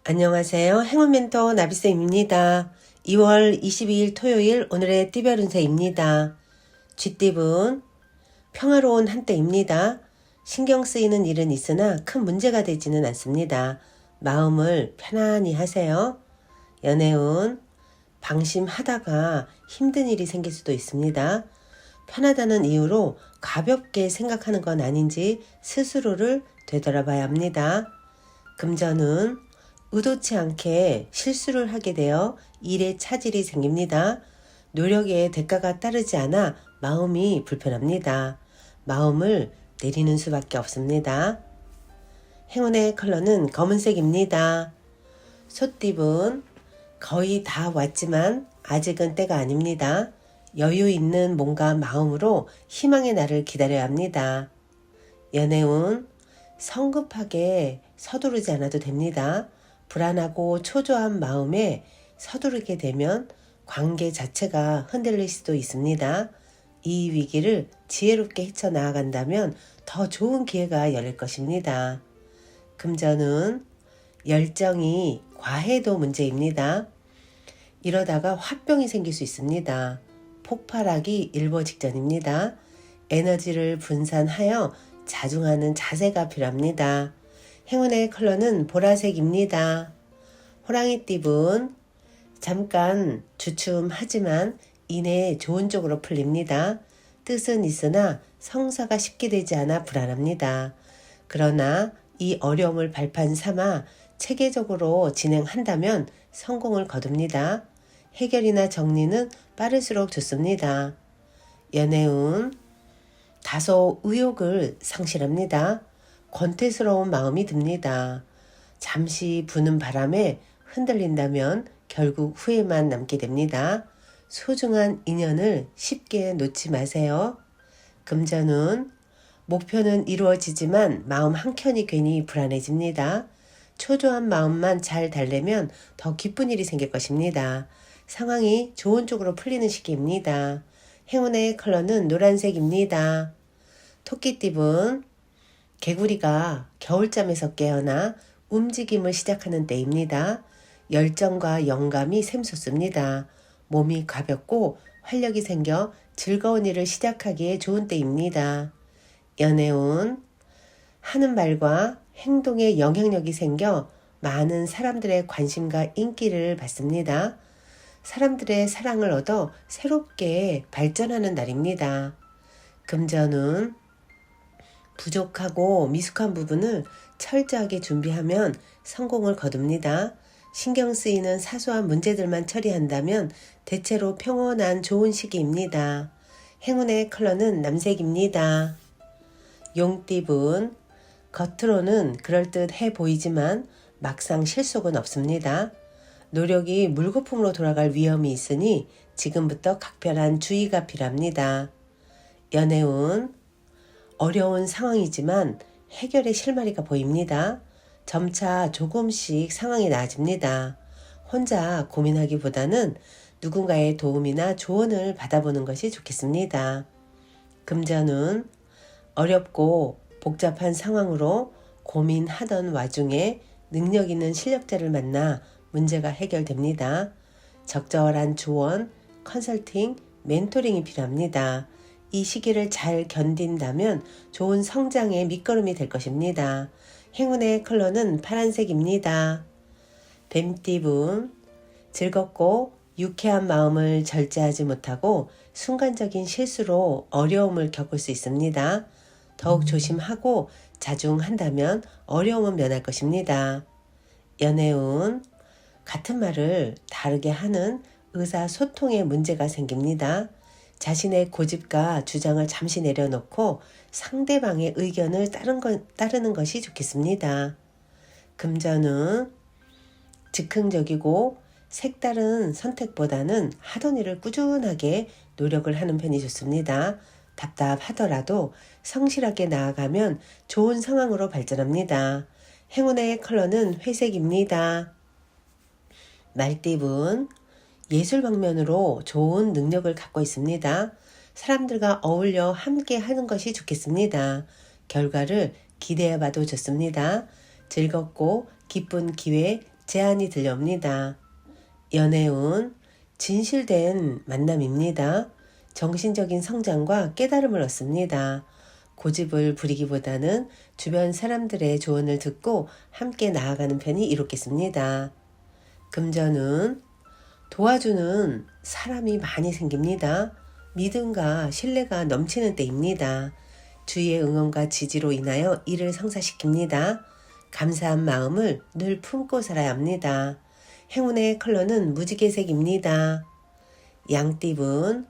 안녕하세요. 행운 멘토 나비쌤입니다. 2월 22일 토요일 오늘의 띠별 운세입니다. 쥐띠분 평화로운 한때입니다. 신경 쓰이는 일은 있으나 큰 문제가 되지는 않습니다. 마음을 편안히 하세요. 연애운 방심하다가 힘든 일이 생길 수도 있습니다. 편하다는 이유로 가볍게 생각하는 건 아닌지 스스로를 되돌아봐야 합니다. 금전운 의도치 않게 실수를 하게 되어 일에 차질이 생깁니다. 노력에 대가가 따르지 않아 마음이 불편합니다. 마음을 내리는 수밖에 없습니다. 행운의 컬러는 검은색입니다. 소띠분 거의 다 왔지만 아직은 때가 아닙니다. 여유 있는 몸과 마음으로 희망의 날을 기다려야 합니다. 연애운 성급하게 서두르지 않아도 됩니다. 불안하고 초조한 마음에 서두르게 되면 관계 자체가 흔들릴 수도 있습니다. 이 위기를 지혜롭게 헤쳐나아간다면 더 좋은 기회가 열릴 것입니다. 금전은 열정이 과해도 문제입니다. 이러다가 화병이 생길 수 있습니다. 폭발하기 일보 직전입니다. 에너지를 분산하여 자중하는 자세가 필요합니다. 행운의 컬러는 보라색입니다. 호랑이띠분 잠깐 주춤하지만 이내 좋은 쪽으로 풀립니다. 뜻은 있으나 성사가 쉽게 되지 않아 불안합니다. 그러나 이 어려움을 발판 삼아 체계적으로 진행한다면 성공을 거둡니다. 해결이나 정리는 빠를수록 좋습니다. 연애운 다소 의욕을 상실합니다. 권태스러운 마음이 듭니다. 잠시 부는 바람에 흔들린다면 결국 후회만 남게 됩니다. 소중한 인연을 쉽게 놓지 마세요. 금전운 목표는 이루어지지만 마음 한켠이 괜히 불안해집니다. 초조한 마음만 잘 달래면 더 기쁜 일이 생길 것입니다. 상황이 좋은 쪽으로 풀리는 시기입니다. 행운의 컬러는 노란색입니다. 토끼띠분 개구리가 겨울잠에서 깨어나 움직임을 시작하는 때입니다. 열정과 영감이 샘솟습니다. 몸이 가볍고 활력이 생겨 즐거운 일을 시작하기에 좋은 때입니다. 연애운 하는 말과 행동에 영향력이 생겨 많은 사람들의 관심과 인기를 받습니다. 사람들의 사랑을 얻어 새롭게 발전하는 날입니다. 금전운 부족하고 미숙한 부분을 철저하게 준비하면 성공을 거둡니다. 신경 쓰이는 사소한 문제들만 처리한다면 대체로 평온한 좋은 시기입니다. 행운의 컬러는 남색입니다. 용띠분 겉으로는 그럴듯해 보이지만 막상 실속은 없습니다. 노력이 물거품으로 돌아갈 위험이 있으니 지금부터 각별한 주의가 필요합니다. 연애운 어려운 상황이지만 해결의 실마리가 보입니다. 점차 조금씩 상황이 나아집니다. 혼자 고민하기보다는 누군가의 도움이나 조언을 받아보는 것이 좋겠습니다. 금전운 어렵고 복잡한 상황으로 고민하던 와중에 능력 있는 실력자를 만나 문제가 해결됩니다. 적절한 조언, 컨설팅, 멘토링이 필요합니다. 이 시기를 잘 견딘다면 좋은 성장의 밑거름이 될 것입니다. 행운의 컬러는 파란색입니다. 뱀띠분 즐겁고 유쾌한 마음을 절제하지 못하고 순간적인 실수로 어려움을 겪을 수 있습니다. 더욱 조심하고 자중한다면 어려움은 면할 것입니다. 연애운 같은 말을 다르게 하는 의사소통에 문제가 생깁니다. 자신의 고집과 주장을 잠시 내려놓고 상대방의 의견을 따르는 것이 좋겠습니다. 금전은 즉흥적이고 색다른 선택보다는 하던 일을 꾸준하게 노력을 하는 편이 좋습니다. 답답하더라도 성실하게 나아가면 좋은 상황으로 발전합니다. 행운의 컬러는 회색입니다. 말띠분 예술 방면으로 좋은 능력을 갖고 있습니다. 사람들과 어울려 함께 하는 것이 좋겠습니다. 결과를 기대해 봐도 좋습니다. 즐겁고 기쁜 기회 제안이 들려옵니다. 연애운, 진실된 만남입니다. 정신적인 성장과 깨달음을 얻습니다. 고집을 부리기보다는 주변 사람들의 조언을 듣고 함께 나아가는 편이 이롭겠습니다. 금전운, 도와주는 사람이 많이 생깁니다. 믿음과 신뢰가 넘치는 때입니다. 주위의 응원과 지지로 인하여 일을 성사시킵니다. 감사한 마음을 늘 품고 살아야 합니다. 행운의 컬러는 무지개색입니다. 양띠분,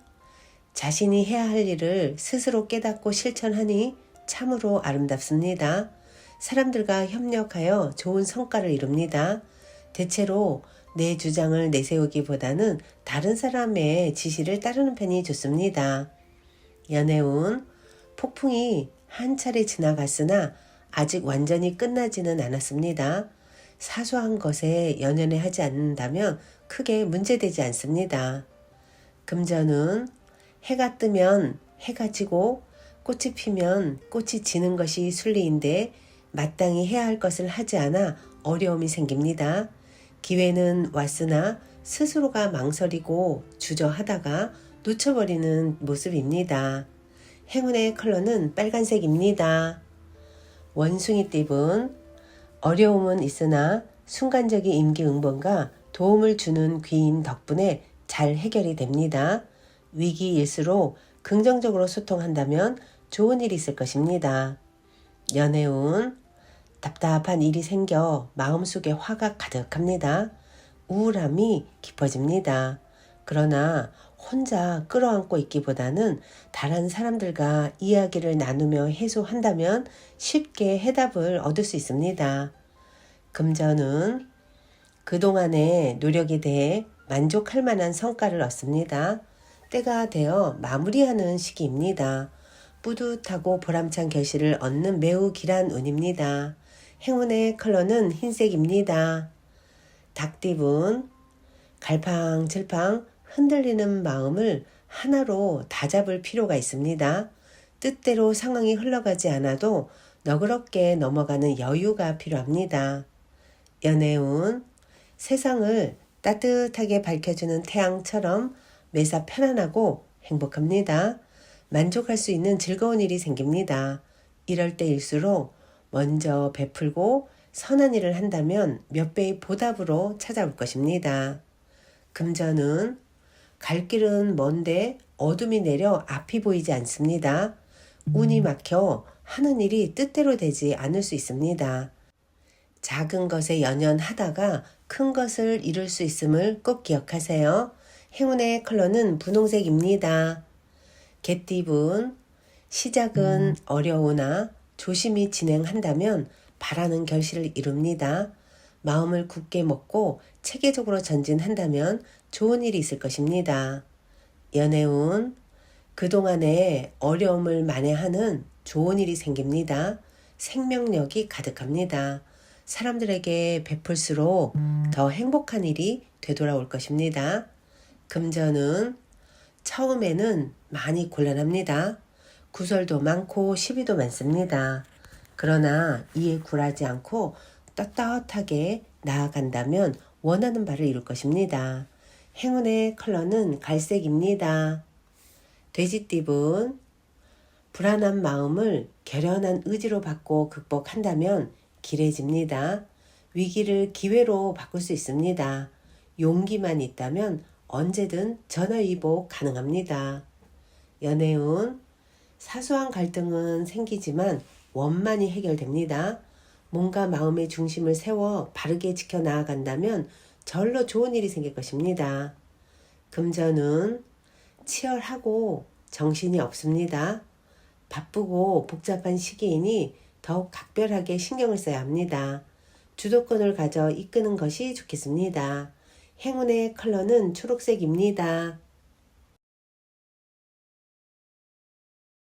자신이 해야 할 일을 스스로 깨닫고 실천하니 참으로 아름답습니다. 사람들과 협력하여 좋은 성과를 이룹니다. 대체로 내 주장을 내세우기보다는 다른 사람의 지시를 따르는 편이 좋습니다. 연애운, 폭풍이 한 차례 지나갔으나 아직 완전히 끝나지는 않았습니다. 사소한 것에 연연해 하지 않는다면 크게 문제되지 않습니다. 금전은 해가 뜨면 해가 지고 꽃이 피면 꽃이 지는 것이 순리인데 마땅히 해야 할 것을 하지 않아 어려움이 생깁니다. 기회는 왔으나 스스로가 망설이고 주저하다가 놓쳐버리는 모습입니다. 행운의 컬러는 빨간색입니다. 원숭이띠분, 어려움은 있으나 순간적인 임기응변과 도움을 주는 귀인 덕분에 잘 해결이 됩니다. 위기일수록 긍정적으로 소통한다면 좋은 일이 있을 것입니다. 연애운, 답답한 일이 생겨 마음속에 화가 가득합니다. 우울함이 깊어집니다. 그러나 혼자 끌어안고 있기보다는 다른 사람들과 이야기를 나누며 해소한다면 쉽게 해답을 얻을 수 있습니다. 금전은 그동안의 노력에 대해 만족할 만한 성과를 얻습니다. 때가 되어 마무리하는 시기입니다. 뿌듯하고 보람찬 결실을 얻는 매우 길한 운입니다. 행운의 컬러는 흰색입니다. 닭띠분, 갈팡질팡 흔들리는 마음을 하나로 다잡을 필요가 있습니다. 뜻대로 상황이 흘러가지 않아도 너그럽게 넘어가는 여유가 필요합니다. 연애운, 세상을 따뜻하게 밝혀주는 태양처럼 매사 편안하고 행복합니다. 만족할 수 있는 즐거운 일이 생깁니다. 이럴 때일수록 먼저 베풀고 선한 일을 한다면 몇 배의 보답으로 찾아올 것입니다. 금전은 갈 길은 먼데 어둠이 내려 앞이 보이지 않습니다. 운이 막혀 하는 일이 뜻대로 되지 않을 수 있습니다. 작은 것에 연연하다가 큰 것을 이룰 수 있음을 꼭 기억하세요. 행운의 컬러는 분홍색입니다. 개띠분, 시작은 어려우나 조심히 진행한다면 바라는 결실을 이룹니다. 마음을 굳게 먹고 체계적으로 전진한다면 좋은 일이 있을 것입니다. 연애운, 그동안의 어려움을 만회하는 좋은 일이 생깁니다. 생명력이 가득합니다. 사람들에게 베풀수록 더 행복한 일이 되돌아올 것입니다. 금전은 처음에는 많이 곤란합니다. 구설도 많고 시비도 많습니다. 그러나 이에 굴하지 않고 떳떳하게 나아간다면 원하는 바를 이룰 것입니다. 행운의 컬러는 갈색입니다. 돼지띠분, 불안한 마음을 결연한 의지로 바꿔 극복한다면 길해집니다. 위기를 기회로 바꿀 수 있습니다. 용기만 있다면 언제든 전화위복 가능합니다. 연애운, 사소한 갈등은 생기지만 원만히 해결됩니다. 몸과 마음의 중심을 세워 바르게 지켜나아간다면 절로 좋은 일이 생길 것입니다. 금전은 치열하고 정신이 없습니다. 바쁘고 복잡한 시기이니 더욱 각별하게 신경을 써야 합니다. 주도권을 가져 이끄는 것이 좋겠습니다. 행운의 컬러는 초록색입니다.